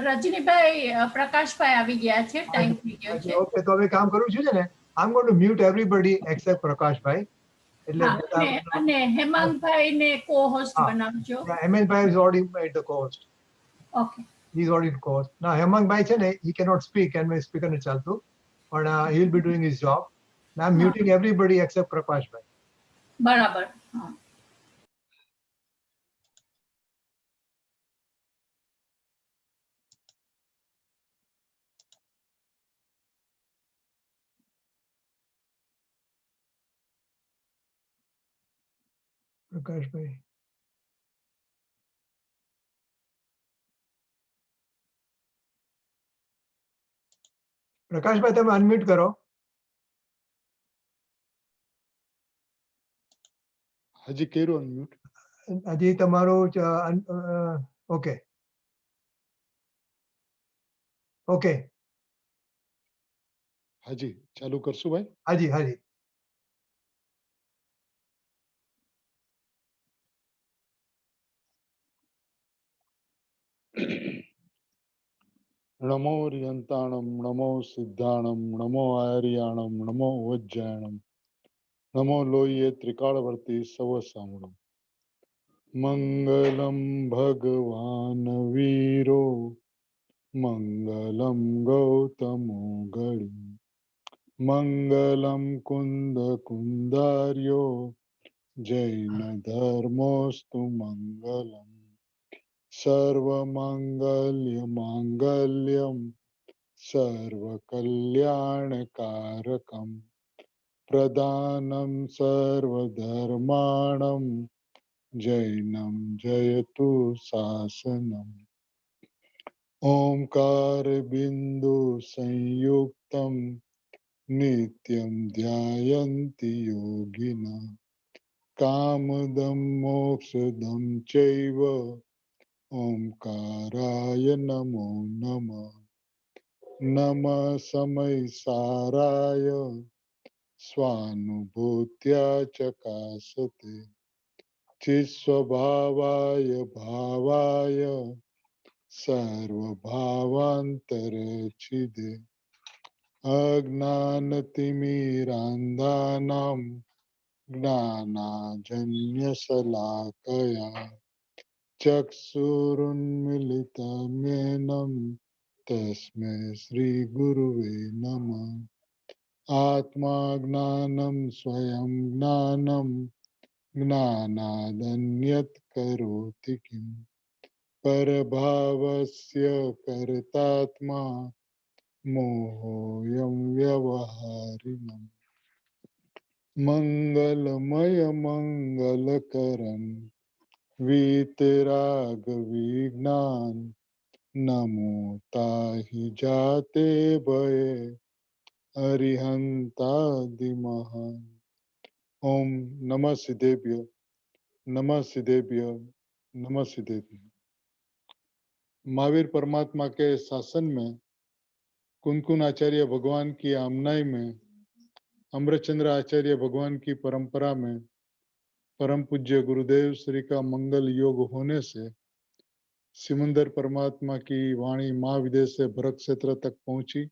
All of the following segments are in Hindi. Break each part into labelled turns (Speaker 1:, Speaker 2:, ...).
Speaker 1: રજનીભાઈ પ્રકાશભાઈ આવી ગયા છે, ટાઈમ થઈ ગયો છે.
Speaker 2: ઓકે, તો હવે કામ કરવું છે ને, I am going to mute everybody except પ્રકાશભાઈ. એટલે
Speaker 1: અને હેમાંગભાઈ ને કો-હોસ્ટ બનાવજો.
Speaker 2: Hemangbhai is already made the co-host.
Speaker 1: Okay.
Speaker 2: He is already co-host. Now Hemangbhai છે ને, he cannot speak and my speaker નથી ચાલતું, પણ he will be doing his job. Now I'm muting everybody except Prakashbhai.
Speaker 1: બરાબર. હા.
Speaker 2: પ્રકાશભાઈ, પ્રકાશભાઈ તમે અનમ્યુટ કરો.
Speaker 3: હજી કર્યું અનમ્યુટ?
Speaker 2: હજી તમારું ઓકે ઓકે
Speaker 3: હાજી ચાલુ કરશું ભાઈ.
Speaker 2: હાજી હાજી.
Speaker 3: નમો રિયંતાણમ નમો સિદ્ધાણમ નમો આર્યાણમ નમો વજ્જાયણમ નમો લોહીએ ત્રિકાળવર્તી સવ સામણમ મંગલમ ભગવાન વીરો મંગલમ ગૌતમો ગળી મંગલમ કુંદ કુંદાર્યો જૈન ધર્મોસ્તુ મંગલમ સર્વમંગલ્ય માંગલ્યમ સર્વકલ્યાણકારકમ પ્રદાનમ સર્વધર્માણમ જૈનમ જયતુ શાસનમ ઓમકાર બિંદુ સંયુક્તમ નિત્યમ ધ્યાયન્તિ યોગિના કામદમ મોક્ષદમ ચૈવ ઓમકારાય નમો નમઃ નમઃ સમય સારાય સ્વાનુભૂત્યા ચકાસતે ચિસ્વભાવાય ભાવાય સર્વભાવાંતરછિદે અજ્ઞાનતિમિરાંધાનાં જ્ઞાનાજન્યશલાકયા ચક્ષુરુન્મિલિતમેન તસ્मै શ્રી ગુરુવે નમઃ આત્મા જ્ઞાનમ સ્વયં જ્ઞાનમ જ્ઞાનાદન્યત કરોતિ કિમ પરભાવસ્ય કર્તાત્મા મોહોયં વ્યવહારિણમ મંગલમય મંગલકરં વીતરાગ વિજ્ઞાન નમો તાહિ જાતે ભયે અરિહંતાદિમઃ ઓમ નમઃ સિદ્ધેભ્ય નમઃ સિદ્ધેભ્ય नमः सिद्धेभ्य। महावीर परमात्मा के शासन में कुनकुन आचार्य भगवान की आमनाई में अमृतचंद्र आचार्य भगवान की परंपरा में परम पूज्य गुरुदेव श्री का मंगल योग होने से सिमंदर परमात्मा की वाणी महाविदेश से भरत क्षेत्र तक पहुंची।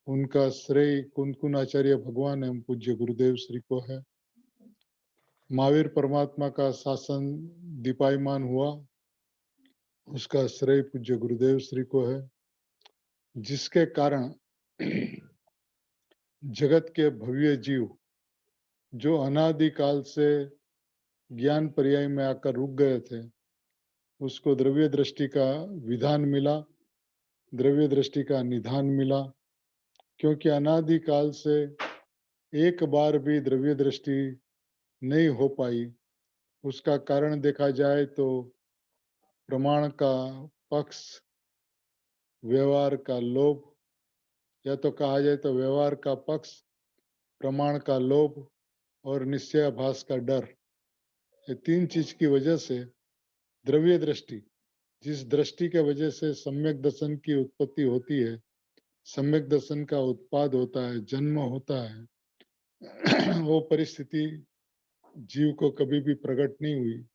Speaker 3: उनका श्रेय कुनकुन आचार्य भगवान एवं पूज्य गुरुदेव श्री को है। महावीर परमात्मा का शासन दीपायमान हुआ, उसका श्रेय पूज्य गुरुदेव श्री को है, जिसके कारण जगत के भव्य जीव जो अनादिकाल से ज्ञान पर्याय में आकर रुक गए थे, उसको द्रव्य दृष्टि का विधान मिला, द्रव्य दृष्टि का निधान मिला। क्योंकि अनादिकाल से एक बार भी द्रव्य दृष्टि नहीं हो पाई। उसका कारण देखा जाए तो प्रमाण का पक्ष, व्यवहार का लोभ, या तो कहा जाए तो व्यवहार का पक्ष, प्रमाण का लोभ और निश्चयाभास का डर, ये तीन चीज की वजह से द्रव्य दृष्टि, जिस दृष्टि के वजह से सम्यक दर्शन की उत्पत्ति होती है, सम्यक दर्शन का उत्पाद होता है, जन्म होता है, वो परिस्थिति जीव को कभी भी प्रकट नहीं हुई।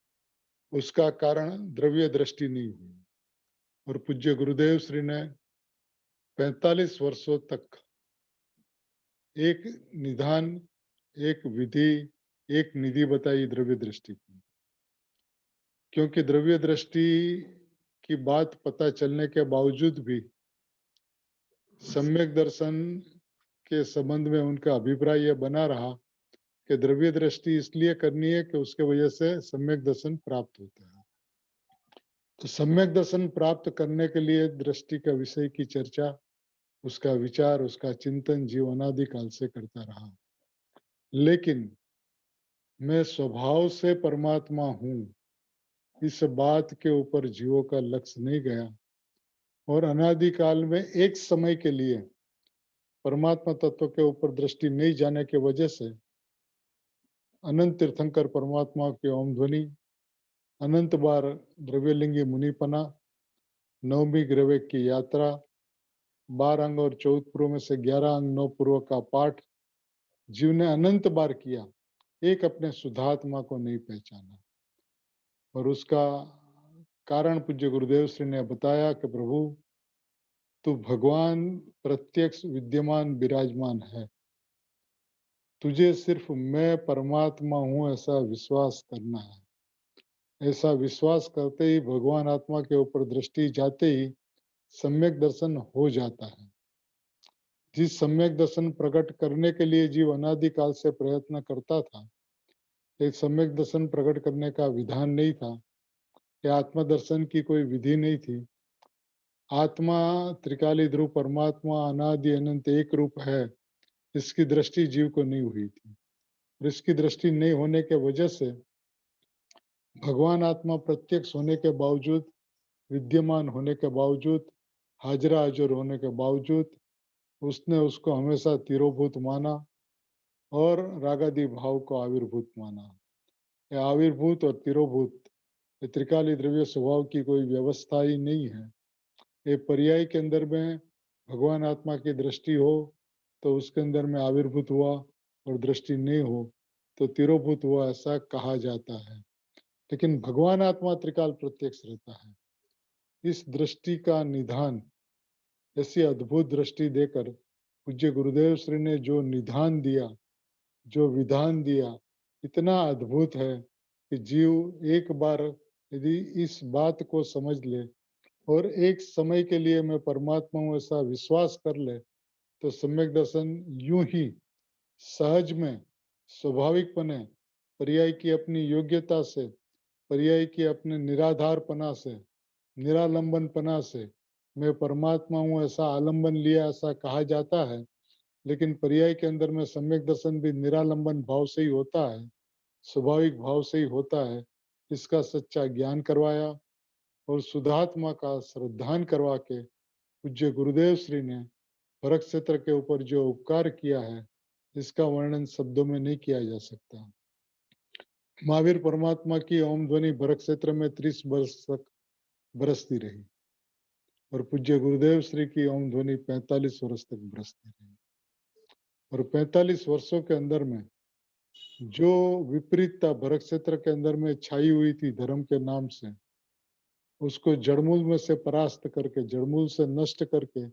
Speaker 3: उसका कारण द्रव्य दृष्टि नहीं हुई। और पूज्य गुरुदेव श्री ने 45 वर्षों तक एक निधान, एक विधि, एक निधि बताई द्रव्य दृष्टि की। क्योंकि द्रव्य दृष्टि की बात पता चलने के बावजूद भी सम्यक दर्शन के संबंध में उनका अभिप्राय यह बना रहा कि द्रव्य दृष्टि इसलिए करनी है कि उसके वजह से सम्यक दर्शन प्राप्त होता है। तो सम्यक दर्शन प्राप्त करने के लिए दृष्टि का विषय की चर्चा, उसका विचार, उसका चिंतन जीव अनादि काल से करता रहा। लेकिन मैं स्वभाव से परमात्मा हूं, इस बात के ऊपर जीवों का लक्ष्य नहीं गया और अनादि काल में एक समय के लिए परमात्मा तत्व के ऊपर दृष्टि नहीं जाने की वजह से अनंत तीर्थंकर परमात्मा की ओम ध्वनि, अनंत बार द्रव्यलिंगी मुनिपना, नवमी ग्रह की यात्रा, 12 अंग और 14 पूर्व में से 11 अंग 9 पूर्व का पाठ जीव ने अनंत बार किया, एक अपने शुद्धात्मा को नहीं पहचाना। और उसका कारण पूज्य गुरुदेव श्री ने बताया कि प्रभु तू भगवान प्रत्यक्ष विद्यमान विराजमान है, तुझे सिर्फ मैं परमात्मा हूं ऐसा विश्वास करना है। ऐसा विश्वास करते ही भगवान आत्मा के ऊपर दृष्टि जाते ही सम्यक दर्शन हो जाता है। जिस सम्यक दर्शन प्रकट करने के लिए जीव अनादि काल से प्रयत्न करता था, एक सम्यक दर्शन प्रकट करने का विधान नहीं था, कि आत्मदर्शन की कोई विधि नहीं थी। आत्मा त्रिकाली ध्रुव परमात्मा अनादि अनंत एक रूप है, इसकी दृष्टि जीव को नहीं हुई थी। और इसकी दृष्टि नहीं होने के वजह से भगवान आत्मा प्रत्यक्ष होने के बावजूद, विद्यमान होने के बावजूद, हाजरा हाजिर होने के बावजूद उसने उसको हमेशा तिरोभूत माना और रागादि भाव को आविर्भूत माना। यह आविर्भूत और तिरोभूत त्रिकाली द्रव्य स्वभाव की कोई व्यवस्था ही नहीं है। ये पर्याय के अंदर में भगवान आत्मा की दृष्टि हो तो उसके अंदर में आविर्भूत हुआ और दृष्टि नहीं हो तो तिरोभूत हुआ, ऐसा कहा जाता है। लेकिन भगवान आत्मा त्रिकाल प्रत्यक्ष रहता है। इस दृष्टि का निधान, ऐसी अद्भुत दृष्टि देकर पूज्य गुरुदेव श्री ने जो निधान दिया, जो विधान दिया, इतना अद्भुत है कि जीव एक बार यदि इस बात को समझ ले और एक समय के लिए मैं परमात्मा हूं ऐसा विश्वास कर ले, तो सम्यक दर्शन यूं ही सहज में, स्वाभाविकपने, पर्याय की अपनी योग्यता से, पर्याय की अपने निराधारपना से, निरालंबनपना से मैं परमात्मा हूं ऐसा आलंबन लिया, ऐसा कहा जाता है। लेकिन पर्याय के अंदर में सम्यक दर्शन भी निरालंबन भाव से ही होता है, स्वाभाविक भाव से ही होता है। इसका सच्चा ज्ञान करवाया और शुद्धात्मा का श्रद्धान करवा के पूज्य गुरुदेव श्री ने भरत क्षेत्र के ऊपर जो उपकार किया है, इसका वर्णन शब्दों में नहीं किया जा सकता। महावीर परमात्मा की ओम ध्वनि भरत क्षेत्र में 30 वर्ष तक बरसती रही और पूज्य गुरुदेव श्री की ओम ध्वनि 45 वर्ष तक बरसती रही। और 45 वर्षों के अंदर में जो विपरीतता भरत क्षेत्र के अंदर में छाई हुई थी धर्म के नाम से, उसको जड़मूल में से परास्त करके, जड़मूल से नष्ट करके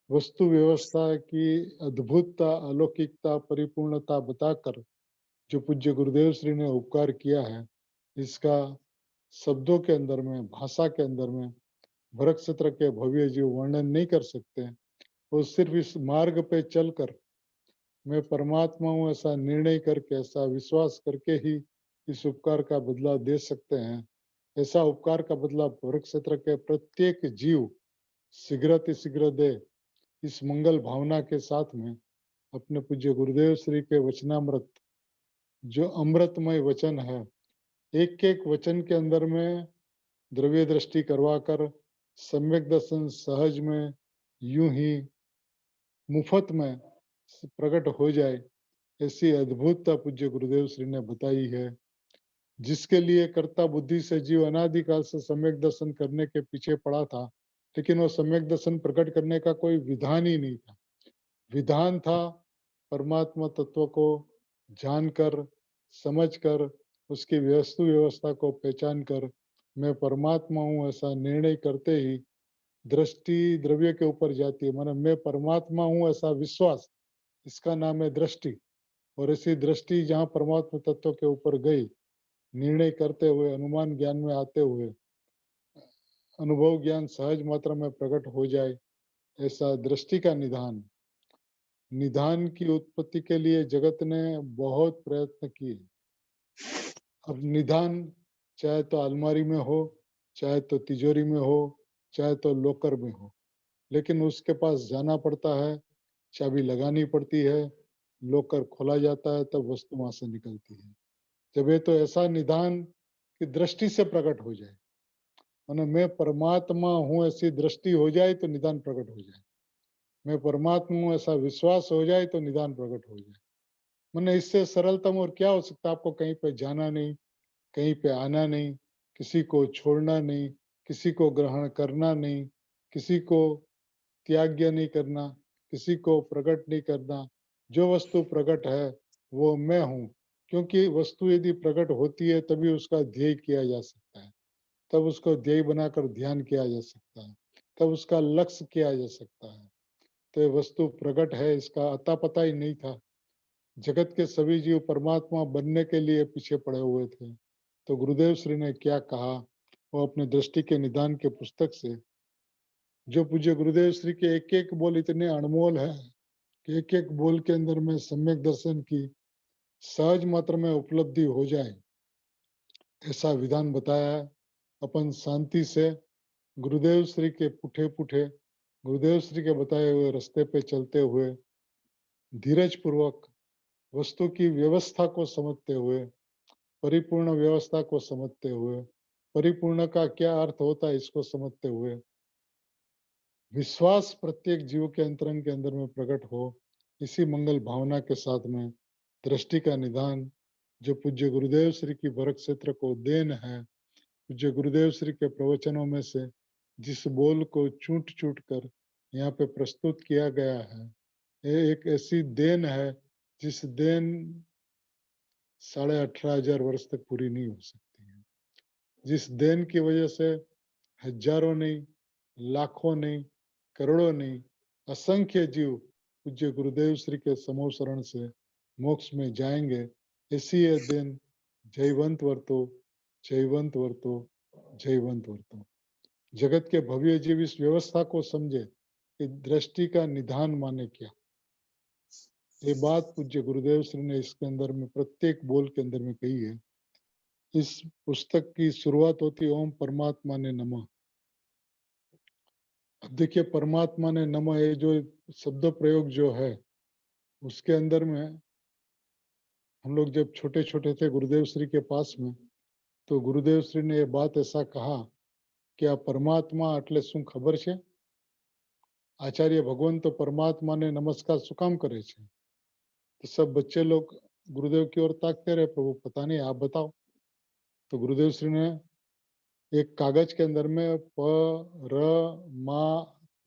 Speaker 3: वस्तु व्यवस्था की अद्भुतता, अलौकिकता, परिपूर्णता बताकर जो पूज्य गुरुदेव श्री ने उपकार किया है, इसका शब्दों के अंदर में, भाषा के अंदर में भरत क्षेत्र के भव्य जीव वर्णन नहीं कर सकते। वो सिर्फ इस मार्ग पे चलकर मैं परमात्मा हूं ऐसा निर्णय करके, ऐसा विश्वास करके ही इस उपकार का बदला दे सकते हैं। ऐसा उपकार का बदला भरत क्षेत्र के प्रत्येक जीव शीघ्र दे, इस मंगल भावना के साथ में अपने पूज्य गुरुदेव श्री के वचनामृत, जो अमृतमय वचन है, एक एक वचन के अंदर में द्रव्य दृष्टि करवाकर सम्यक दर्शन सहज में यूं ही मुफ्त में प्रकट हो जाए, ऐसी अद्भुतता पूज्य गुरुदेव श्री ने बताई है। जिसके लिए कर्ता बुद्धि से जीव अनादिकाल से सम्यक दर्शन करने के पीछे पड़ा था, लेकिन वो सम्यक दर्शन प्रकट करने का कोई विधान ही नहीं था। विधान था परमात्मा तत्व को जानकर, समझकर, उसकी वस्तु व्यवस्था को पहचान कर मैं परमात्मा हूं ऐसा निर्णय करते ही दृष्टि द्रव्य के ऊपर जाती है, माने मैं परमात्मा हूँ ऐसा विश्वास, इसका नाम है दृष्टि। और ऐसी दृष्टि जहाँ परमात्मा तत्व के ऊपर गई, निर्णय करते हुए, अनुमान ज्ञान में आते हुए, अनुभव ज्ञान सहज मात्रा में प्रकट हो जाए, ऐसा दृष्टि का निधान। निधान की उत्पत्ति के लिए जगत ने बहुत प्रयत्न किए। अब निधान चाहे तो अलमारी में हो, चाहे तो तिजोरी में हो, चाहे तो लॉकर में हो, लेकिन उसके पास जाना पड़ता है, चाबी लगानी पड़ती है, लॉकर खोला जाता है, तब वस्तु वहां से निकलती है। जब ये तो ऐसा निधान की दृष्टि से प्रकट हो जाए, माने मैं परमात्मा हूँ ऐसी दृष्टि हो जाए तो निदान प्रकट हो जाए, मैं परमात्मा हूँ ऐसा विश्वास हो जाए तो निदान प्रकट हो जाए। माने इससे सरलतम और क्या हो सकता है? आपको कहीं पे जाना नहीं, कहीं पे आना नहीं, किसी को छोड़ना नहीं, किसी को ग्रहण करना नहीं, किसी को त्याग्य नहीं करना, किसी को प्रकट नहीं करना। जो वस्तु प्रकट है वो मैं हूँ, क्योंकि वस्तु यदि प्रकट होती है तभी उसका ध्येय किया जा सकता है, तब उसको ध्येय बनाकर ध्यान किया जा सकता है, तब उसका लक्ष्य किया जा सकता है। तो ये वस्तु प्रकट है, इसका अता पता ही नहीं था। जगत के सभी जीव परमात्मा बनने के लिए पीछे पड़े हुए थे। तो गुरुदेव श्री ने क्या कहा, वो अपने दृष्टि के निदान के पुस्तक से, जो पूज्य गुरुदेव श्री के एक एक बोल इतने अनमोल है कि एक एक बोल के अंदर में सम्यक दर्शन की सहज मात्र में उपलब्धि हो जाए, ऐसा विधान बताया है। अपन शांति से गुरुदेव श्री के पुठे पुठे, गुरुदेव श्री के बताए हुए रास्ते पे चलते हुए, धीरज पूर्वक वस्तु की व्यवस्था को समझते हुए, परिपूर्ण व्यवस्था को समझते हुए, परिपूर्ण का क्या अर्थ होता है इसको समझते हुए, विश्वास प्रत्येक जीव के अंतरंग के अंदर में प्रकट हो, इसी मंगल भावना के साथ में दृष्टि का निदान जो पूज्य गुरुदेव श्री की भरत क्षेत्र को देन है, पूज्य गुरुदेव श्री के प्रवचनों में से जिस बोल को चूट चूट कर यहाँ पे प्रस्तुत किया गया है, ये एक ऐसी देन है जिस देन 18,500 वर्ष तक पूरी नहीं हो सकती है। जिस देन की वजह से हजारों नहीं, लाखों नहीं, करोड़ों नहीं, असंख्य जीव पूज्य गुरुदेव श्री के समूह शरण से मोक्ष में जाएंगे, ऐसी ये देन जयवंत वर्तो, जयवंत वर्तो, जयवंत वर्तो। जगत के भव्य जीव इस व्यवस्था को समझे कि दृष्टि का निधान माने क्या। ये बात पूज्य गुरुदेव श्री ने इसके अंदर में प्रत्येक बोल के अंदर में कही है। इस पुस्तक की शुरुआत होती ओम परमात्मा ने नमः। अब देखिए परमात्मा ने नमः, ये जो शब्द प्रयोग जो है उसके अंदर में हम लोग जब छोटे छोटे थे गुरुदेव श्री के पास में, तो गुरुदेव श्री ने ये बात ऐसा कहा कि आ परमात्मा એટલે શું ખબર છે? आचार्य भगवान तो परमात्मा ने नमस्कार શું કામ करे છે? तो सब बच्चे लोग गुरुदेव की ओर ताकते रहे, प्रभु पता नहीं आप बताओ। तो गुरुदेव श्री ने एक कागज के अंदर में प र मा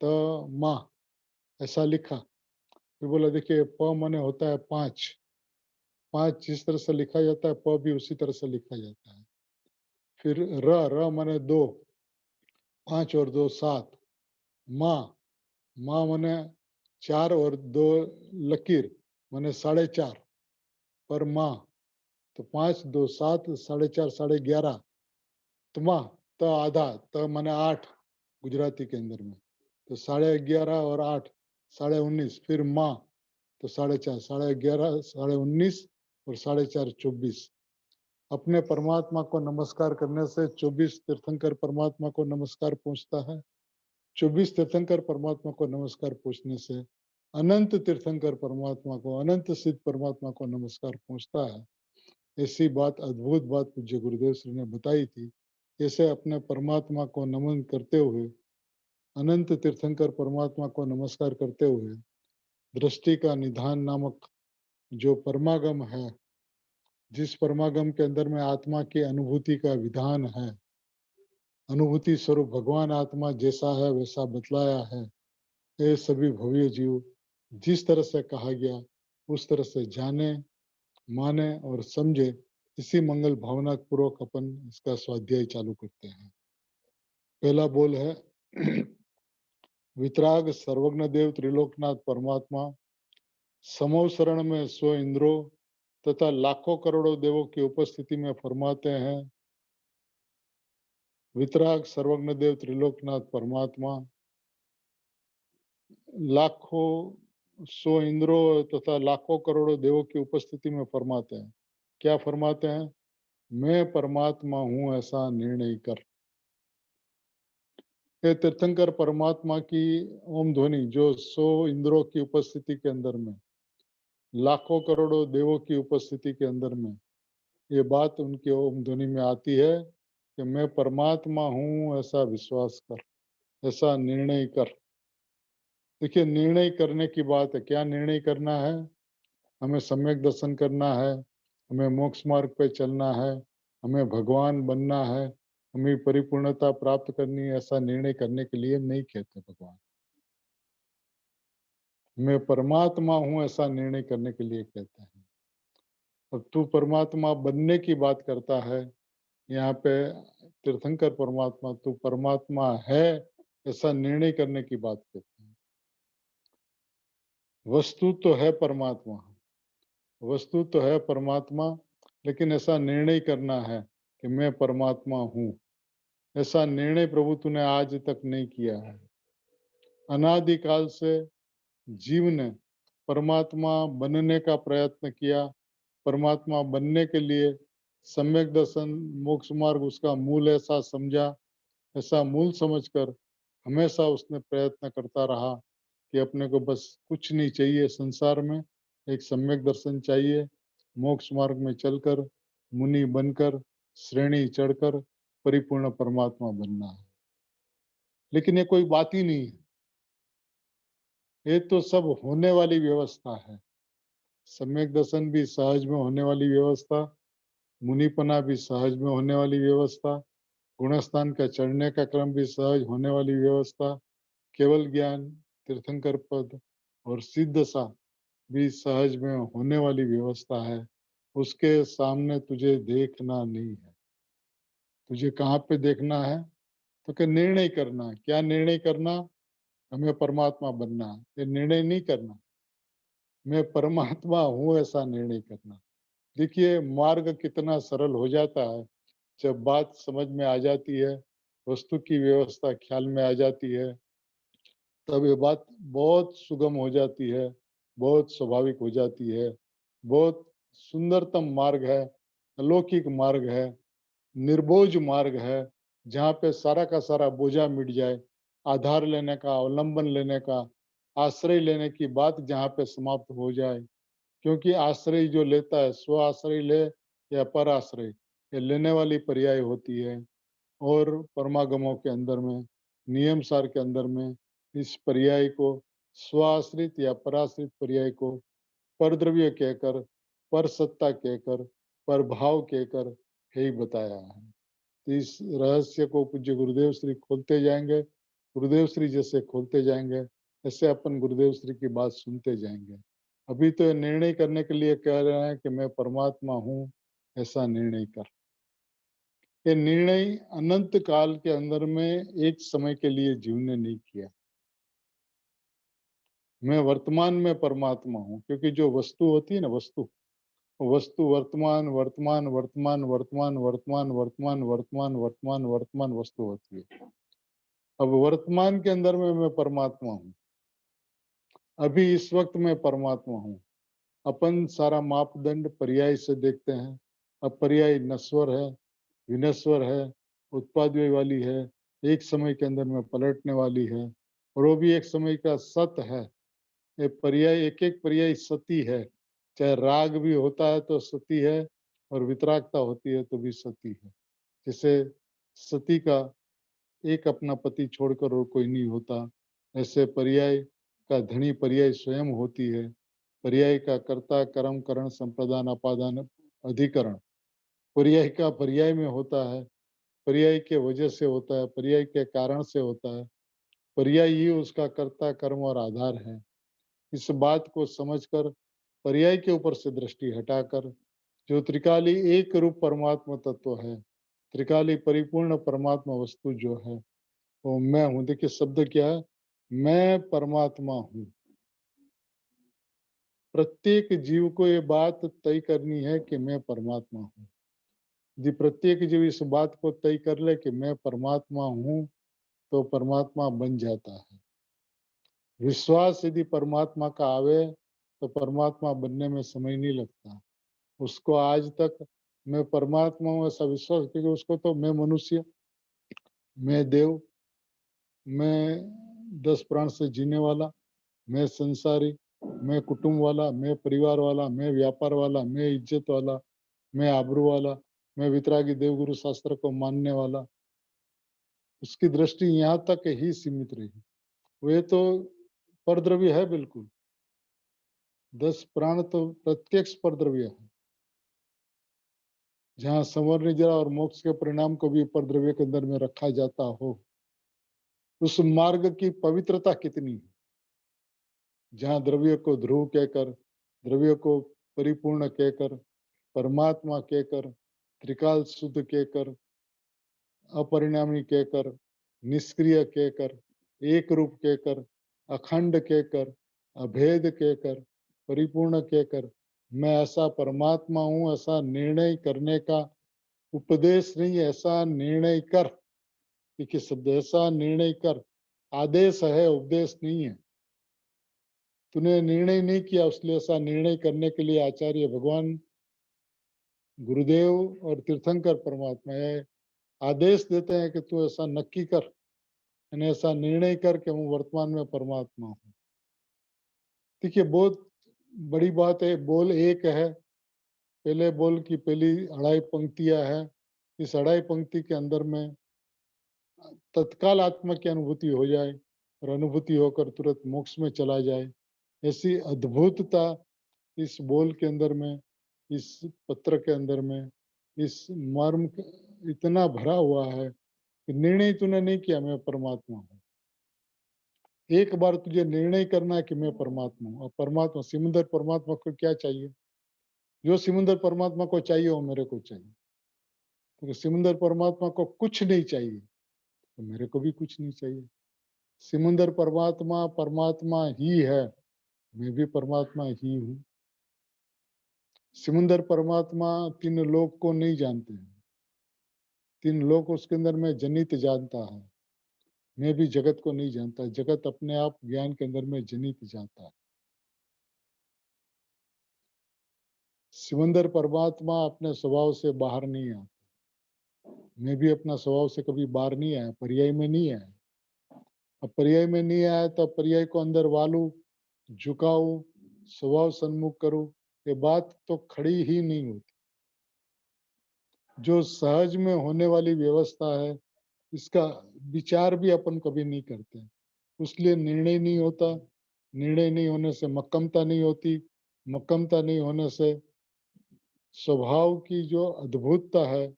Speaker 3: त मा ऐसा लिखा। फिर बोला देखिए प माने होता है 5, 5 जिस तरह से लिखा जाता है प भी उसी तरह से लिखा जाता है। फिर र माने 2, 5 और 2 7, मा माँ माने 4 और 2 लकीर माने 4.5 पर माँ, तो 5 2 7 4.5 11.5, त्मा त आधा, त माने 8 गुजराती के अंदर में, तो 11.5 और 8 19.5, फिर माँ तो 4.5, 11.5 19.5 और 4.5 24। अपने परमात्मा को नमस्कार करने से 24 तीर्थंकर परमात्मा को नमस्कार पहुंचता है। 24 तीर्थंकर परमात्मा को नमस्कार पहुंचने से अनंत तीर्थंकर परमात्मा को, अनंत सिद्ध परमात्मा को नमस्कार पहुंचता है। ऐसी बात, अद्भुत बात पूज्य गुरुदेव श्री ने बताई थी। ऐसे अपने परमात्मा को नमन करते हुए, अनंत तीर्थंकर परमात्मा को नमस्कार करते हुए, दृष्टि का निधान नामक जो परमागम है, जिस परमागम के अंदर में आत्मा की अनुभूति का विधान है, अनुभूति स्वरूप भगवान आत्मा जैसा है वैसा बतलाया है, ये सभी भव्य जीव जिस तरह से कहा गया उस तरह से जाने, माने और समझे, इसी मंगल भावना पूर्वक अपन इसका स्वाध्याय चालू करते हैं। पहला बोल है वितराग सर्वज्ञ देव त्रिलोकनाथ परमात्मा समोसरण में 100 इंद्रों तथा लाखों करोड़ों देवों की उपस्थिति में फरमाते हैं, वितराग सर्वज्ञ देव त्रिलोकनाथ परमात्मा लाखों 100 इंद्रों तथा लाखों करोड़ों देवों की उपस्थिति में फरमाते हैं, क्या फरमाते हैं? मैं परमात्मा हूं ऐसा निर्णय कर। ये तीर्थंकर परमात्मा की ओम ध्वनि जो 100 इंद्रों की उपस्थिति के अंदर में, लाखों करोड़ों देवों की उपस्थिति के अंदर में ये बात उनके ओम ध्वनि में आती है कि मैं परमात्मा हूं ऐसा विश्वास कर, ऐसा निर्णय कर। देखिए, निर्णय करने की बात है। क्या निर्णय करना है? हमें सम्यक दर्शन करना है, हमें मोक्ष मार्ग पे चलना है, हमें भगवान बनना है, हमें परिपूर्णता प्राप्त करनी है, ऐसा निर्णय करने के लिए नहीं कहते भगवान। मैं परमात्मा हूं ऐसा निर्णय करने के लिए कहते हैं। अब तू परमात्मा बनने की बात करता है, यहाँ पे तीर्थंकर परमात्मा तू परमात्मा है ऐसा निर्णय करने की बात कहते हैं। वस्तु तो है परमात्मा, वस्तु तो है परमात्मा, लेकिन ऐसा निर्णय करना है कि मैं परमात्मा हूं, ऐसा निर्णय प्रभु तूने आज तक नहीं किया है। अनादिकाल से जीव ने परमात्मा बनने का प्रयत्न किया, परमात्मा बनने के लिए सम्यक दर्शन मोक्ष मार्ग उसका मूल ऐसा समझा, ऐसा मूल समझकर हमेशा उसने प्रयत्न करता रहा कि अपने को बस कुछ नहीं चाहिए संसार में, एक सम्यक दर्शन चाहिए, मोक्ष मार्ग में चलकर मुनि बनकर श्रेणी चढ़कर परिपूर्ण परमात्मा बनना है। लेकिन ये कोई बात ही नहीं है, ये तो सब होने वाली व्यवस्था है। सम्यक दर्शन भी सहज में होने वाली व्यवस्था, मुनिपना भी सहज में होने वाली व्यवस्था, गुणस्थान का चढ़ने का क्रम भी सहज होने वाली व्यवस्था, केवल ज्ञान तीर्थंकर पद और सिद्ध सा भी सहज में होने वाली व्यवस्था है। उसके सामने तुझे देखना नहीं है। तुझे कहाँ पे देखना है? तो क्या निर्णय करना। क्या निर्णय करना? हमें परमात्मा बनना। ये निर्णय नहीं करना मैं परमात्मा हूं ऐसा निर्णय करना। देखिए, मार्ग कितना सरल हो जाता है जब बात समझ में आ जाती है, वस्तु की व्यवस्था ख्याल में आ जाती है, तब ये बात बहुत सुगम हो जाती है, बहुत स्वाभाविक हो जाती है। बहुत सुंदरतम मार्ग है, अलौकिक मार्ग है, निर्बोझ मार्ग है, जहाँ पे सारा का सारा बोझा मिट जाए, आधार लेने का, अवलंबन लेने का, आश्रय लेने की बात जहाँ पे समाप्त हो जाए। क्योंकि आश्रय जो लेता है, स्व आश्रय ले या पर आश्रय, ये लेने वाली पर्याय होती है। और परमागमों के अंदर में, नियम सार के अंदर में इस पर्याय को, स्वाश्रित या पराश्रित पर्याय को परद्रव्य कहकर, पर सत्ता कहकर, पर भाव कहकर ही बताया है। तो इस रहस्य को पूज्य गुरुदेव श्री खोलते जाएंगे, गुरुदेव श्री जैसे खोलते जाएंगे, ऐसे अपन गुरुदेव श्री की बात सुनते जाएंगे। अभी तो निर्णय करने के लिए कह रहे हैं कि मैं परमात्मा हूं ऐसा निर्णय कर। ये निर्णय अनंत काल के अंदर में एक समय के लिए जीव ने नहीं किया। मैं वर्तमान में परमात्मा हूं, क्योंकि जो वस्तु होती है ना, वस्तु वस्तु वर्तमान वर्तमान वर्तमान वर्तमान वर्तमान वर्तमान वर्तमान वर्तमान वर्तमान वस्तु होती है। अब वर्तमान के अंदर में मैं परमात्मा हूं, अभी इस वक्त मैं परमात्मा हूं। अपन सारा मापदंड पर्याय से देखते हैं। अब पर्याय नश्वर है, विनश्वर है, उत्पाद्य वाली है, एक समय के अंदर में पलटने वाली है, और वो भी एक समय का सत है। ये पर्याय, एक एक पर्याय सती है। चाहे राग भी होता है तो सती है, और वितरागता होती है तो भी सती है। जैसे सती का एक अपना पति छोड़कर और कोई नहीं होता, ऐसे पर्याय का धनी पर्याय स्वयं होती है। पर्याय का कर्ता कर्म करण संप्रदान अपादान अधिकरण पर्याय का पर्याय में होता है, पर्याय के वजह से होता है, पर्याय के कारण से होता है। पर्याय ही उसका कर्ता कर्म और आधार है। इस बात को समझकर पर्याय के ऊपर से दृष्टि हटाकर जो त्रिकाली एक रूप परमात्मा तत्व है, त्रिकाली परिपूर्ण परमात्मा वस्तु जो है वो मैं हूं। देखिए, शब्द क्या है? मैं परमात्मा हूँ। प्रत्येक जीव को ये बात तय करनी है कि मैं परमात्मा हूँ। यदि प्रत्येक जीव इस बात को तय कर ले कि मैं परमात्मा हूँ, तो परमात्मा बन जाता है। विश्वास यदि परमात्मा का आवे तो परमात्मा बनने में समय नहीं लगता। उसको आज तक मैं परमात्मा हूँ ऐसा विश्वास, क्योंकि उसको तो मैं मनुष्य, मैं देव, मैं 10 प्राण से जीने वाला, मैं संसारी, मैं कुटुंब वाला, मैं परिवार वाला, मैं व्यापार वाला, मैं इज्जत वाला, मैं आबरू वाला, मैं वितरागी देवगुरु शास्त्र को मानने वाला। उसकी दृष्टि यहाँ तक ही सीमित रही। वे तो परद्रव्य है बिल्कुल। 10 प्राण तो प्रत्यक्ष परद्रव्य है। जहाँ संवर निद्रा और मोक्ष के परिणाम को भी परद्रव्य के अंदर में रखा जाता हो, उस मार्ग की पवित्रता कितनी है। जहाँ द्रव्य को ध्रुव कहकर, द्रव्य को परिपूर्ण कहकर, परमात्मा कहकर, त्रिकाल शुद्ध कहकर, अपरिणामी कहकर, निष्क्रिय कहकर, एक रूप कहकर, अखंड कहकर, अभेद कहकर, परिपूर्ण कहकर, मैं ऐसा परमात्मा हूँ, ऐसा निर्णय करने का उपदेश नहीं, ऐसा निर्णय कर, कि शब्द ऐसा निर्णय कर, आदेश है, उपदेश नहीं है। तूने निर्णय नहीं किया, इसलिए ऐसा निर्णय करने के लिए आचार्य भगवान, गुरुदेव और तीर्थंकर परमात्मा है आदेश देते हैं कि तू ऐसा नक्की कर, यानी ऐसा निर्णय कर कि मैं वर्तमान में परमात्मा हूँ। देखिए, बहुत बड़ी बात है। बोल एक है, पहले बोल की पहली 2.5 पंक्तियां है। इस 2.5 पंक्ति के अंदर में तत्काल आत्मा की अनुभूति हो जाए और अनुभूति होकर तुरंत मोक्ष में चला जाए, ऐसी अद्भुतता इस बोल के अंदर में, इस पत्र के अंदर में, इस मर्म इतना भरा हुआ है कि निर्णय तूने नहीं किया मैं परमात्मा हूँ। एक बार तुझे निर्णय करना है कि मैं परमात्मा हूँ। और परमात्मा, सिमंदर परमात्मा को क्या चाहिए? जो सिमंदर परमात्मा को चाहिए वो मेरे को चाहिए। तो सिमंदर परमात्मा को कुछ नहीं चाहिए तो मेरे को भी कुछ नहीं चाहिए। सिमंदर परमात्मा परमात्मा ही है, मैं भी परमात्मा ही हूँ। सिमंदर परमात्मा 3 लोक को नहीं जानते हैं, 3 लोक उसके अंदर में जनित जानता है। मैं भी जगत को नहीं जानता, जगत अपने आप ज्ञान के अंदर में जनित जानता है। सिमंदर परमात्मा अपने स्वभाव से बाहर नहीं आता। मैं भी अपना स्वभाव से कभी बाहर नहीं आया, पर्याय में नहीं आया। अब पर्याय में नहीं आया तो पर्याय को अंदर वालू, झुकाऊ, स्वभाव सन्मुख करूं, ये बात तो खड़ी ही नहीं होती। जो सहज में होने वाली व्यवस्था है, इसका विचार भी अपन कभी नहीं करते, उसलिए निर्णय नहीं होता। निर्णय नहीं होने से मक्कमता नहीं होती, मक्कमता नहीं होने से स्वभाव की जो अद्भुतता है,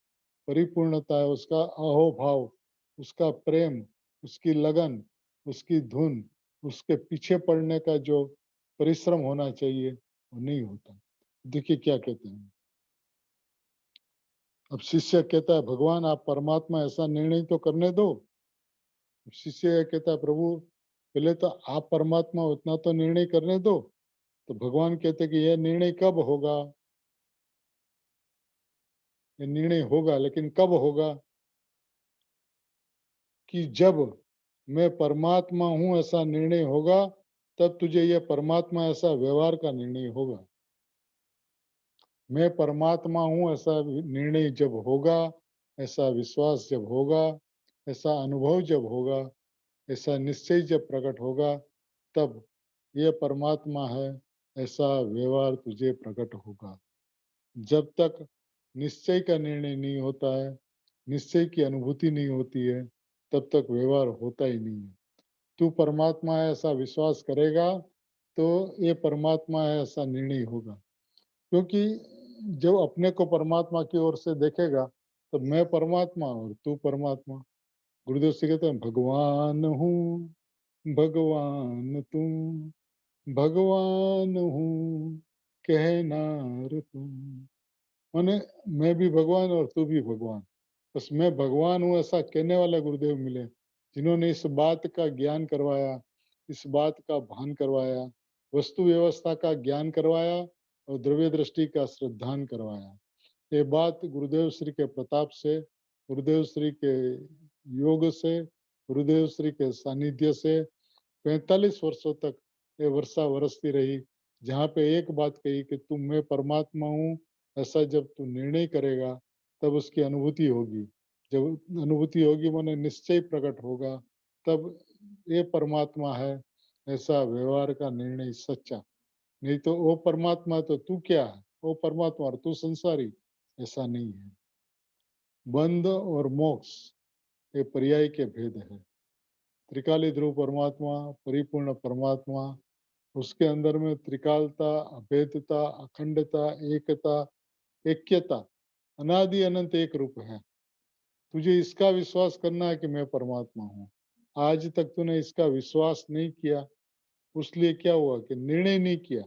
Speaker 3: परिपूर्णता है, उसका अहोभाव, उसका प्रेम, उसकी लगन, उसकी धुन, उसके पीछे पड़ने का जो परिश्रम होना चाहिए वो नहीं होता। देखिए क्या कहते हैं। अब शिष्य कहता है भगवान आप परमात्मा, ऐसा निर्णय तो करने दो। शिष्य कहता है प्रभु पहले तो आप परमात्मा हो, इतना तो निर्णय करने दो। तो भगवान कहते कि यह निर्णय कब होगा? ये निर्णय होगा, लेकिन कब होगा? कि जब मैं परमात्मा हूं ऐसा निर्णय होगा, तब तुझे यह परमात्मा ऐसा व्यवहार का निर्णय होगा। मैं परमात्मा हूं ऐसा निर्णय जब होगा, ऐसा विश्वास जब होगा, ऐसा अनुभव जब होगा, ऐसा निश्चय जब प्रकट होगा, तब यह परमात्मा है ऐसा व्यवहार तुझे प्रकट होगा। जब तक निश्चय का निर्णय नहीं होता है, निश्चय की अनुभूति नहीं होती है, तब तक व्यवहार होता ही नहीं है। तू परमात्मा है ऐसा विश्वास करेगा तो ये परमात्मा है ऐसा निर्णय होगा। क्योंकि जब अपने को परमात्मा की ओर से देखेगा तो मैं परमात्मा और तू परमात्मा। गुरुदेव से कहते हैं भगवान हूँ भगवान तू, भगवान हूँ कहनार तू। माने मैं भी भगवान और तू भी भगवान। बस मैं भगवान हूँ ऐसा कहने वाला गुरुदेव मिले, जिन्होंने इस बात का ज्ञान करवाया इस बात का भान करवाया, वस्तु व्यवस्था का ज्ञान करवाया और द्रव्य दृष्टि का श्रद्धान करवाया। ये बात गुरुदेव श्री के प्रताप से, गुरुदेव श्री के योग से, गुरुदेव श्री के सानिध्य से 45 वर्षों तक ये वर्षा बरसती रही, जहाँ पे एक बात कही कि तुम मैं परमात्मा हूँ, ऐसा जब तू निर्णय करेगा तब उसकी अनुभूति होगी। जब अनुभूति होगी माने निश्चय प्रकट होगा, तब ये परमात्मा है ऐसा व्यवहार का निर्णय सच्चा। नहीं तो वो परमात्मा तो तू क्या है, वो परमात्मा और तू संसारी, ऐसा नहीं है। बंध और मोक्ष ये पर्याय के भेद है। त्रिकाली ध्रुव परमात्मा, परिपूर्ण परमात्मा, उसके अंदर में त्रिकालता, अभेदता, अखंडता, एकता, ऐक्यता, अनादि अनंत एक रूप है। तुझे इसका विश्वास करना है कि मैं परमात्मा हूँ। आज तक तूने इसका विश्वास नहीं किया, उसलिए क्या हुआ कि निर्णय नहीं किया।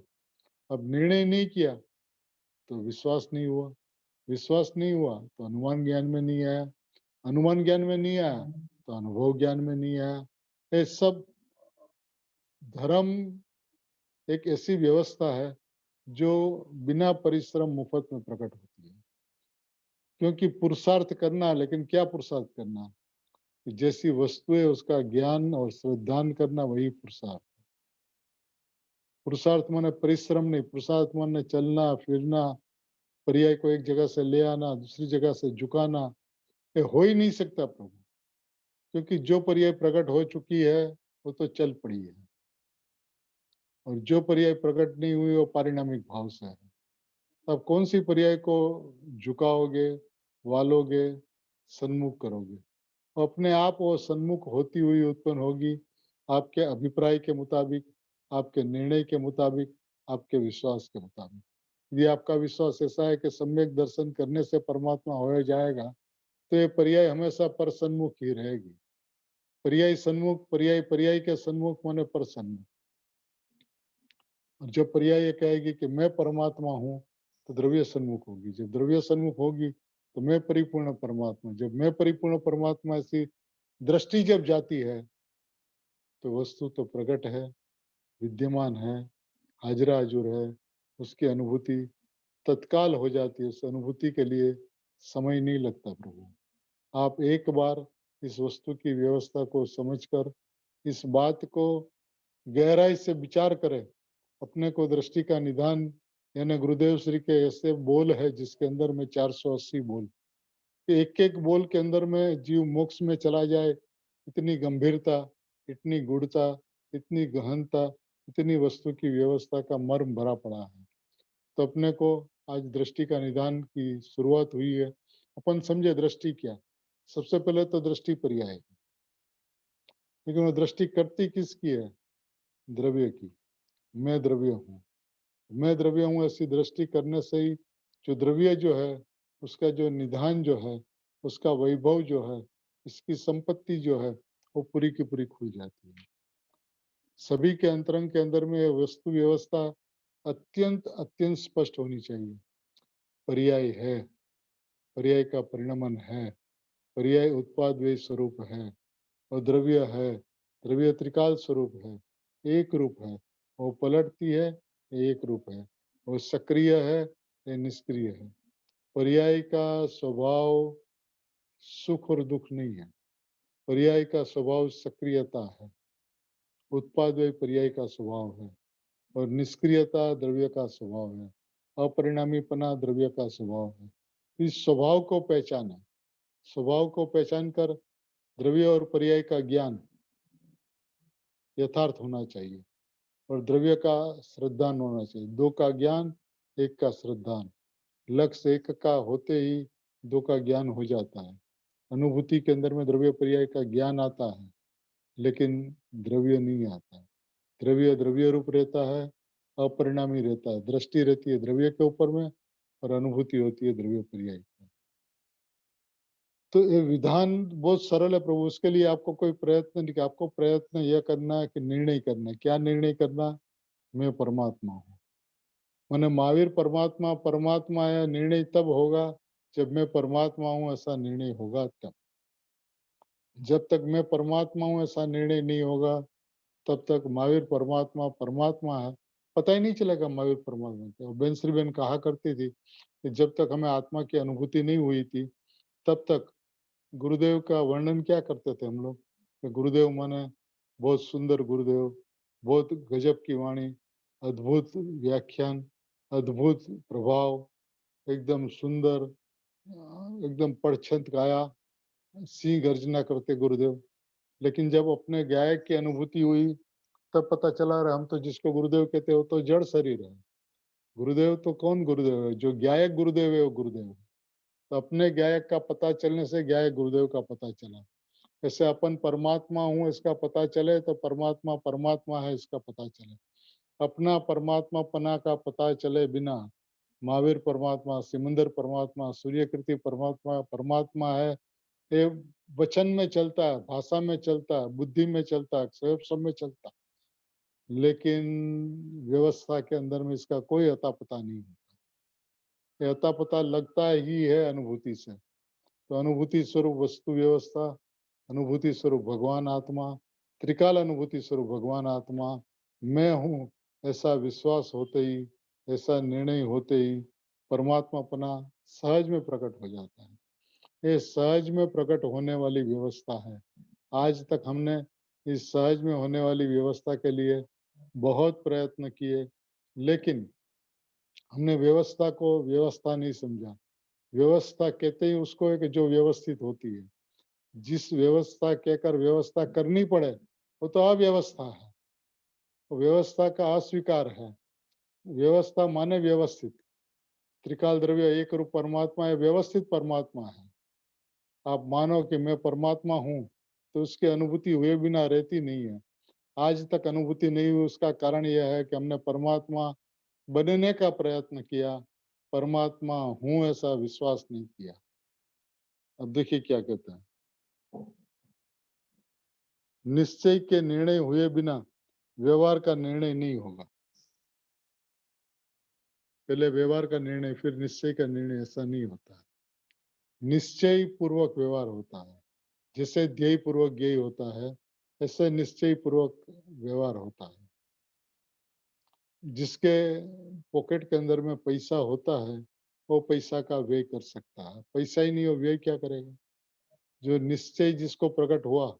Speaker 3: अब निर्णय नहीं किया तो विश्वास नहीं हुआ, विश्वास नहीं हुआ तो अनुमान ज्ञान में नहीं आया, अनुमान ज्ञान में नहीं आया तो अनुभव ज्ञान में नहीं आया। ये सब धर्म एक ऐसी व्यवस्था है जो बिना परिश्रम मुफ्त में प्रकट होती है। क्योंकि पुरुषार्थ करना, लेकिन क्या पुरुषार्थ करना, जैसी वस्तु है उसका ज्ञान और श्रद्धान करना, वही पुरुषार्थ। पुरुषार्थ माने परिश्रम नहीं, पुरुषार्थ माने चलना फिरना, पर्याय को एक जगह से ले आना, दूसरी जगह से झुकाना। ये हो ही नहीं सकता प्रभु, क्योंकि जो पर्याय प्रकट हो चुकी है वो तो चल पड़ी है, और जो पर्याय प्रकट नहीं हुई वो पारिणामिक भाव से है। अब कौन सी पर्याय को झुकाओगे, वालोगे, सन्मुख करोगे? अपने आप वो सन्मुख होती हुई उत्पन्न होगी, आपके अभिप्राय के मुताबिक, आपके निर्णय के मुताबिक, आपके विश्वास के मुताबिक। यदि आपका विश्वास ऐसा है कि सम्यक दर्शन करने से परमात्मा हो जाएगा, तो ये पर्याय हमेशा पर सन्मुख ही रहेगी। पर्याय सन्मुख, पर्याय पर्याय के सन्मुख माने पर सन्मुख। जब पर्याय कहेगी कि मैं परमात्मा हूँ, तो द्रव्य सन्मुख होगी। जब द्रव्य सन्मुख होगी तो मैं परिपूर्ण परमात्मा। जब मैं परिपूर्ण परमात्मा ऐसी दृष्टि जब जाती है तो वस्तु तो प्रकट है, विद्यमान है, हाजरा हजूर है, उसकी अनुभूति तत्काल हो जाती है। उस अनुभूति के लिए समय नहीं लगता प्रभु। आप एक बार इस वस्तु की व्यवस्था को समझकर इस बात को गहराई से विचार करें, अपने को दृष्टि का निदान, यानी गुरुदेव श्री के ऐसे बोल है जिसके अंदर में 480 बोल, एक एक बोल के अंदर में जीव मोक्ष में चला जाए, इतनी गंभीरता, इतनी गुढ़ता, इतनी गहनता, इतनी वस्तु की व्यवस्था का मर्म भरा पड़ा है। तो अपने को आज दृष्टि का निदान की शुरुआत हुई है। अपन समझे दृष्टि क्या। सबसे पहले तो दृष्टि पर्याय है, लेकिन वो दृष्टि करती किसकी है? द्रव्य की। मैं द्रव्य हूँ, मैं द्रव्य हूँ, ऐसी दृष्टि करने से ही जो द्रव्य जो है उसका जो निधान जो है, उसका वैभव जो है, इसकी संपत्ति जो है, वो पूरी की पूरी खुल जाती है। सभी के अंतरंग के अंदर में वस्तु व्यवस्था अत्यंत अत्यंत स्पष्ट होनी चाहिए। पर्याय है, पर्याय का परिणमन है, पर्याय उत्पाद वे स्वरूप है, और द्रव्य है, द्रव्य त्रिकाल स्वरूप है, एक रूप है। वो पलटती है, एक रूप है। वो सक्रिय है, ये निष्क्रिय है। पर्याय का स्वभाव सुख और दुख नहीं है, पर्याय का स्वभाव सक्रियता है। उत्पाद व पर्याय का स्वभाव है, और निष्क्रियता द्रव्य का स्वभाव है। अपरिणामीपना द्रव्य का स्वभाव है। इस स्वभाव को पहचाना, स्वभाव को पहचान कर द्रव्य और पर्याय का ज्ञान यथार्थ होना चाहिए, और द्रव्य का श्रद्धान होना चाहिए। दो का ज्ञान, एक का श्रद्धान। लक्ष्य एक का होते ही दो का ज्ञान हो जाता है। अनुभूति के अंदर में द्रव्य पर्याय का ज्ञान आता है, लेकिन द्रव्य नहीं आता। द्रव्य द्रव्य रूप रहता है, अपरिणामी रहता है। दृष्टि रहती है द्रव्य के ऊपर में, और अनुभूति होती है द्रव्य पर्याय की। तो ये विधान बहुत सरल है प्रभु। उसके लिए आपको कोई प्रयत्न नहीं, आपको प्रयत्न यह करना है कि निर्णय करना है। क्या निर्णय करना? मैं परमात्मा हूँ। मैंने महावीर परमात्मा परमात्मा है, निर्णय तब होगा जब मैं परमात्मा हूँ ऐसा निर्णय होगा तब। जब तक मैं परमात्मा हूँ ऐसा निर्णय नहीं होगा, तब तक महावीर परमात्मा परमात्मा है, पता ही नहीं चलेगा महावीर परमात्मा क्या। बेन श्रीबेन कहा करती थी कि जब तक हमें आत्मा की अनुभूति नहीं हुई थी तब तक गुरुदेव का वर्णन क्या करते थे हम लोग कि गुरुदेव माने बहुत सुंदर गुरुदेव, बहुत गजब की वाणी, अद्भुत व्याख्यान, अद्भुत प्रभाव, एकदम सुंदर, एकदम पढ़छंत गाया, सिंह गर्जना करते गुरुदेव। लेकिन जब अपने गायक की अनुभूति हुई तब पता चला रहा हम तो जिसको गुरुदेव कहते हो तो जड़ शरीर है। गुरुदेव तो कौन गुरुदेव है? जो गायक गुरुदेव है वो गुरुदेव है। तो अपने गायक का पता चलने से गायक गुरुदेव का पता चला। ऐसे अपन परमात्मा हूँ इसका पता चले तो परमात्मा परमात्मा है इसका पता चले। अपना परमात्मा पना का पता चले बिना महावीर परमात्मा, सिमंदर परमात्मा, सूर्यकृति परमात्मा परमात्मा है, ये वचन में चलता है, भाषा में चलता है, बुद्धि में चलता है, सब में चलता है, लेकिन व्यवस्था के अंदर में इसका कोई अता पता नहीं होता। अता पता लगता ही है अनुभूति से। तो अनुभूति स्वरूप वस्तु व्यवस्था, अनुभूति स्वरूप भगवान आत्मा, त्रिकाल अनुभूति स्वरूप भगवान आत्मा मैं हूँ ऐसा विश्वास होते ही, ऐसा निर्णय होते ही परमात्मापना सहज में प्रकट हो जाता है। ये सहज में प्रकट होने वाली व्यवस्था है। आज तक हमने इस सहज में होने वाली व्यवस्था के लिए बहुत प्रयत्न किए, लेकिन हमने व्यवस्था को व्यवस्था नहीं समझा। व्यवस्था कहते ही उसको है कि जो व्यवस्थित होती है। जिस व्यवस्था कहकर व्यवस्था करनी पड़े वो तो अव्यवस्था है, वो व्यवस्था का अस्वीकार है। व्यवस्था माने व्यवस्थित, त्रिकाल द्रव्य एक रूप परमात्मा है, व्यवस्थित परमात्मा है। आप मानो कि मैं परमात्मा हूँ तो उसकी अनुभूति हुए बिना रहती नहीं है। आज तक अनुभूति नहीं हुई, उसका कारण यह है कि हमने परमात्मा बनने का प्रयत्न किया, परमात्मा हूँ ऐसा विश्वास नहीं किया। अब देखिए क्या कहते हैं, निश्चय के निर्णय हुए बिना व्यवहार का निर्णय नहीं होगा। पहले व्यवहार का निर्णय फिर निश्चय का निर्णय, ऐसा नहीं होता है। निश्चय पूर्वक व्यवहार होता है, जैसे ध्येय पूर्वक ज्ञेय होता है ऐसे निश्चय पूर्वक व्यवहार होता है। जिसके पॉकेट के अंदर में पैसा होता है वो पैसा का व्यय कर सकता है, पैसा ही नहीं हो व्यय क्या करेगा। जो निश्चय जिसको प्रकट हुआ,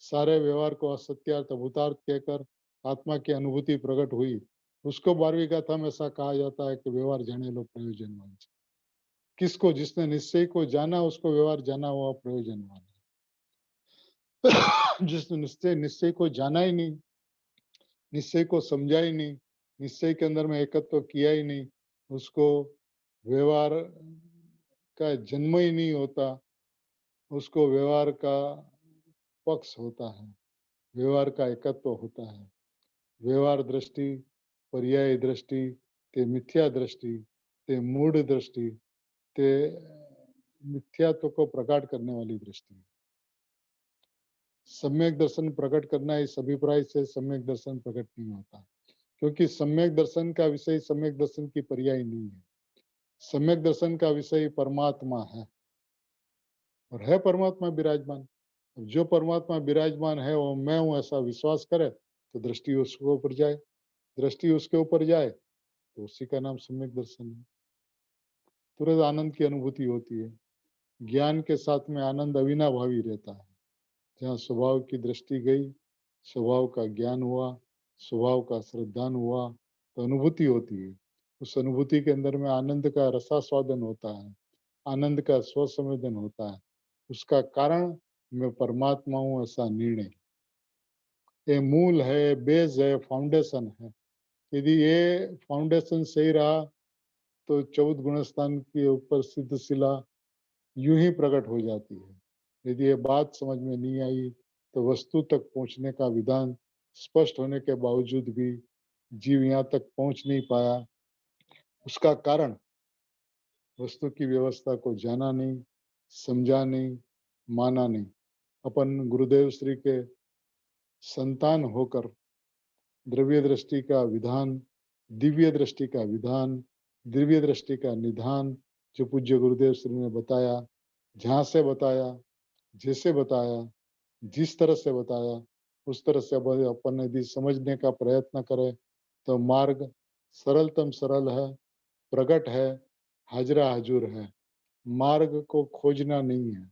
Speaker 3: सारे व्यवहार को असत्यार्थ भूतार्थ कहकर आत्मा की अनुभूति प्रकट हुई, उसको 12वीं गाथा में ऐसा कहा जाता है कि व्यवहार जाने लो प्रयोजनवान। किसको? जिसने निश्चय को जाना उसको व्यवहार जाना हुआ प्रयोजनवान है। जिसने निश्चय को जाना ही नहीं, निश्चय को समझा ही नहीं, निश्चय के अंदर में एकत्व किया ही नहीं, उसको व्यवहार का जन्म ही नहीं होता, उसको व्यवहार का पक्ष होता है, व्यवहार का एकत्व होता है। व्यवहार दृष्टि, पर्याय दृष्टि, ते मिथ्या दृष्टि, ते मूढ़ दृष्टि, ते मिथ्यात्व को प्रकट करने वाली दृष्टि। सम्यक दर्शन प्रकट करना इस अभिप्राय से सम्यक दर्शन प्रकट नहीं होता, क्योंकि सम्यक दर्शन का विषय सम्यक दर्शन की पर्याय नहीं है। सम्यक दर्शन का विषय परमात्मा है और है परमात्मा विराजमान। जो परमात्मा विराजमान है वो मैं हूं ऐसा विश्वास करे तो दृष्टि उसके ऊपर जाए, दृष्टि उसके ऊपर जाए तो उसी का नाम सम्यक दर्शन है। तुरंत आनंद की अनुभूति होती है। ज्ञान के साथ में आनंद अविनाभावी रहता है। जहाँ स्वभाव की दृष्टि गई, स्वभाव का ज्ञान हुआ, स्वभाव का श्रद्धान हुआ तो अनुभूति होती है। उस अनुभूति के अंदर में आनंद का रसास्वादन होता है, आनंद का स्वसंवेदन होता है। उसका कारण मैं परमात्मा हूँ ऐसा निर्णय। ये मूल है, बेस है, फाउंडेशन है। यदि ये फाउंडेशन सही रहा तो 14 गुणस्थान के ऊपर सिद्ध शिला यूं ही प्रकट हो जाती है। यदि ये बात समझ में नहीं आई तो वस्तु तक पहुंचने का विधान स्पष्ट होने के बावजूद भी जीव यहाँ तक पहुंच नहीं पाया। उसका कारण वस्तु की व्यवस्था को जाना नहीं, समझा नहीं, माना नहीं। अपन गुरुदेव श्री के संतान होकर द्रव्य दृष्टि का विधान, दिव्य दृष्टि का विधान, दिव्य दृष्टि का निधान जो पूज्य गुरुदेव श्री ने बताया, जहाँ से बताया, जैसे बताया, जिस तरह से बताया, उस तरह से अपन यदि समझने का प्रयत्न करें तो मार्ग सरलतम सरल है, प्रकट है, हाजरा हजूर है। मार्ग को खोजना नहीं है,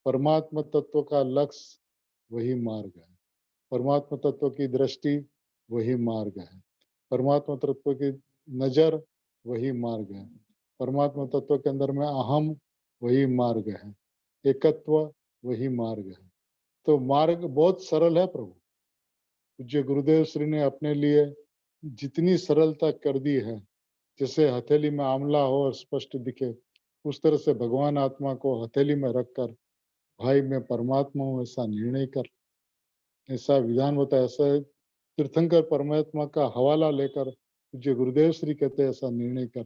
Speaker 3: परमात्मा तत्व का लक्ष्य वही मार्ग है, परमात्मा तत्व की दृष्टि वही मार्ग है, परमात्मा तत्व की नजर वही मार्ग है, परमात्मा तत्व के अंदर में अहम वही मार्ग है, एकत्व वही मार्ग है। तो मार्ग बहुत सरल है प्रभु। पूज्य गुरुदेव श्री ने अपने लिए जितनी सरलता कर दी है, जैसे हथेली में आंवला हो और स्पष्ट दिखे, उस तरह से भगवान आत्मा को हथेली में रखकर भाई मैं परमात्मा हूँ ऐसा निर्णय कर, ऐसा विधान होता है। ऐसा तीर्थंकर परमात्मा का हवाला लेकर पूज्य गुरुदेव श्री कहते हैं ऐसा निर्णय कर।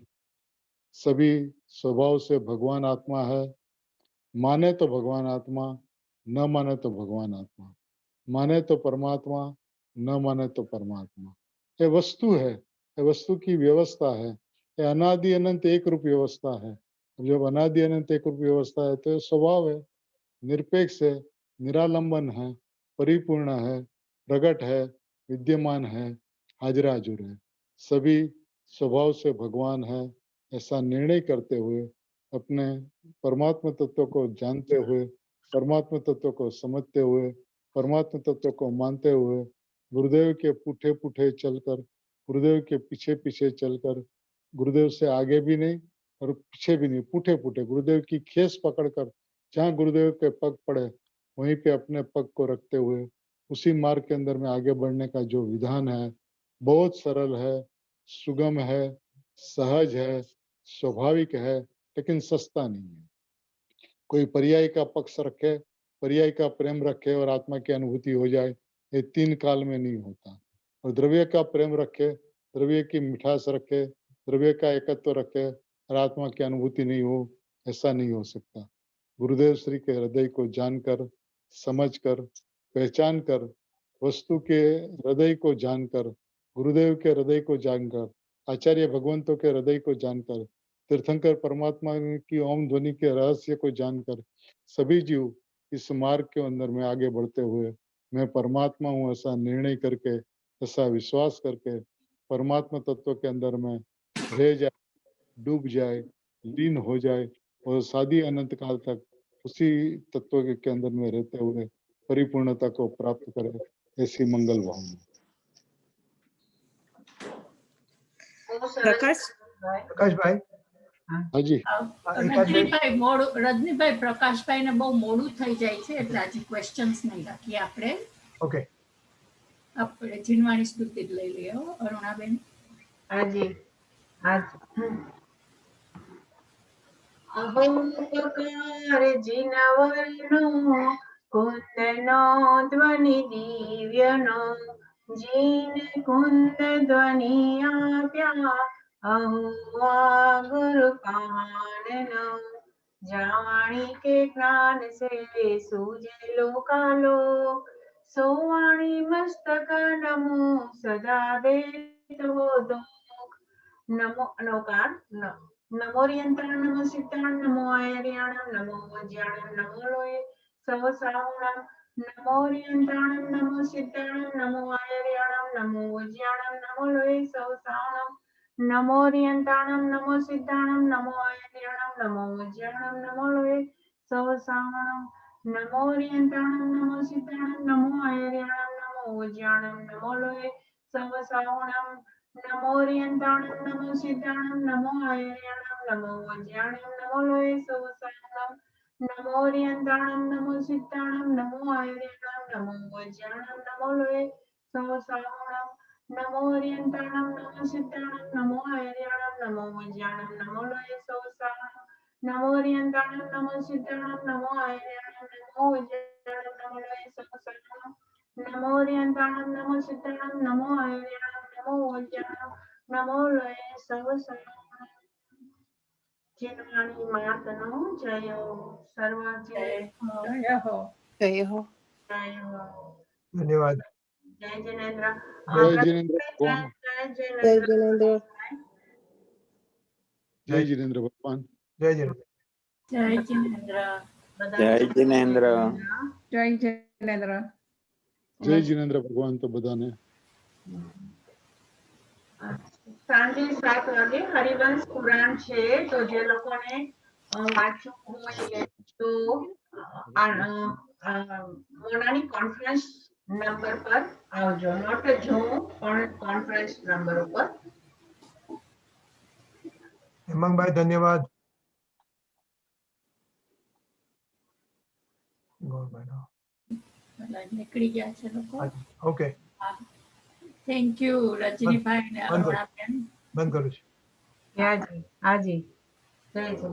Speaker 3: सभी स्वभाव से भगवान आत्मा है, माने तो भगवान आत्मा, न माने तो भगवान आत्मा, माने तो परमात्मा, न माने तो परमात्मा। ये वस्तु है, ये वस्तु की व्यवस्था है, ये अनादि अनंत एक रूप व्यवस्था है। जब अनादि अनंत एक रूप व्यवस्था है तो स्वभाव है, निरपेक्ष है, निरालंबन है, परिपूर्ण है, प्रकट है, विद्यमान है, हाजरा हजूर है, सभी स्वभाव से भगवान है, ऐसा निर्णय करते हुए, अपने परमात्मा तत्व को जानते हुए, परमात्मा तत्व को समझते हुए, परमात्मा तत्व को मानते हुए, गुरुदेव के पुठे पुठे चलकर, गुरुदेव के पीछे पीछे चलकर, गुरुदेव से आगे भी नहीं और पीछे भी नहीं, पुठे पुठे गुरुदेव की खेस पकड़कर जहाँ गुरुदेव के पग पड़े वहीं पे अपने पग को रखते हुए उसी मार्ग के अंदर में आगे बढ़ने का जो विधान है, बहुत सरल है, सुगम है, सहज है, स्वाभाविक है, लेकिन सस्ता नहीं है। कोई पर्याय का पक्ष रखे, पर्याय का प्रेम रखे और आत्मा की अनुभूति हो जाए, ये 3 काल में नहीं होता। और द्रव्य का प्रेम रखे, द्रव्य की मिठास रखे, द्रव्य का एकत्व रखे और आत्मा की अनुभूति नहीं हो, ऐसा नहीं हो सकता। गुरुदेव श्री के हृदय को जानकर, समझकर, पहचान कर, वस्तु के हृदय को जानकर, गुरुदेव के हृदय को जानकर, आचार्य भगवंतों के हृदय को जानकर, तीर्थंकर परमात्मा की ओम ध्वनि के रहस्य को जानकर सभी जीव इस मार्ग के अंदर में आगे बढ़ते हुए मैं परमात्मा हूँ ऐसा निर्णय करके, ऐसा विश्वास करके परमात्मा तत्व के अंदर में रह जाए, डूब जाए, लीन हो जाए और सादी अनंत काल तक उसी तत्व के अंदर में रहते हुए परिपूर्णता को प्राप्त करे, ऐसी मंगल भावना।
Speaker 2: प्रकाश भाई
Speaker 3: हाँ जी।
Speaker 1: રજનીભાઈ પ્રકાશભાઈ ને બહુ મોડું થઈ જાય છે એટલે આજે ક્વેશ્ચન્સ નહીં રાખીએ આપણે.
Speaker 2: ओके
Speaker 1: આપણે જીનવાણી સ્તુતિ લઈ લઈએ. અરુણાબેન
Speaker 4: હાજી અહંકાર જીનવરનો કુંદનો ધ્વનિ દિવ્યનો જીન કુંદ ધ્વનિ આપ્યા અહુઆ ગુરુ કાનનો જાણી કે જ્ઞાન સે સૂજે લોકાલોક સોવાણી મસ્તક નમો સદા દેતો દોક નમો નમોકાર નમોરિયંત્રણ નમો સિદ્ધાણ નમો આયર્યાણ નમો વજ્યાણ નમો લોય સવ સાવણ નમોરિયંત્રણ નમો સિદ્ધાણ નમો આયર્યાણ નમો વજ્યાણ નમો લોય સવ સાવણ નમોરિયંત્રણ નમો સિદ્ધાણ નમો આયર્યાણ નમો વજ્યાણ નમો લોય સવ સાવણ નમોરિયંત્રણ નમો સિદ્ધાણ નમો આયર્યાણ નમો વજ્યાણ નમો લોય સવ સાવણ નમોરિયંતાણં નમો સિદ્ધાણં નમો આયર્યાણં નમો વજ્યાણં નમો લોય સવ સાવણં નમોરિયંતાણં નમો સિદ્ધાણં નમો આયર્યાણં નમો વજ્યાણં નમો લોય સવ સાવણં નમોરિયંતાણં નમો સિદ્ધાણં નમો આયર્યાણં નમો વજ્યાણં નમો લોય સવ સાવણં નમોરિયંતાણં નમો સિદ્ધાણં નમો આયર્યાણં નમો વજ્યાણં નમો લોય સવ સાવણં નમોરિયંતાણં નમો સિદ્ધાણં નમો આયર્યાણં નમો વજ્યાણં નમો લોય સવ સાવણં. જીનવાણી માતનો જય હો. સર્વજન
Speaker 1: જય હો.
Speaker 4: જય હો.
Speaker 2: धन्यवाद.
Speaker 4: જય જિનેન્દ્ર.
Speaker 3: जय जिनेन्द्र भगवान,
Speaker 4: જય જિનેન્દ્ર.
Speaker 3: जय जिनेन्द्र भगवान,
Speaker 2: जय जय
Speaker 1: જય જિનેન્દ્ર.
Speaker 4: બધા
Speaker 5: જય જિનેન્દ્ર.
Speaker 1: જય જિનેન્દ્ર.
Speaker 3: જય જીનેન્દ્ર ભગવાન તો બધાને.
Speaker 4: સાંજે 7 વાગે હરિવંશ પુરાણ છે, તો જે લોકોને વાંચવું હોય તો મોનાની કોન્ફરન્સ નંબર પર આવજો, નોટ ઝૂમ પણ કોન્ફરન્સ નંબર ઉપર.
Speaker 2: હેમાંગભાઈ ધન્યવાદ.
Speaker 1: બધા નીકળી ગયા છે લોકો.
Speaker 2: ઓકે,
Speaker 1: થેન્ક યુ રજનીભાઈ ને
Speaker 2: બંધ કરો.
Speaker 1: અરુણાબેન.
Speaker 2: બંધ કરું છું.
Speaker 4: હાજી હાજી જય જય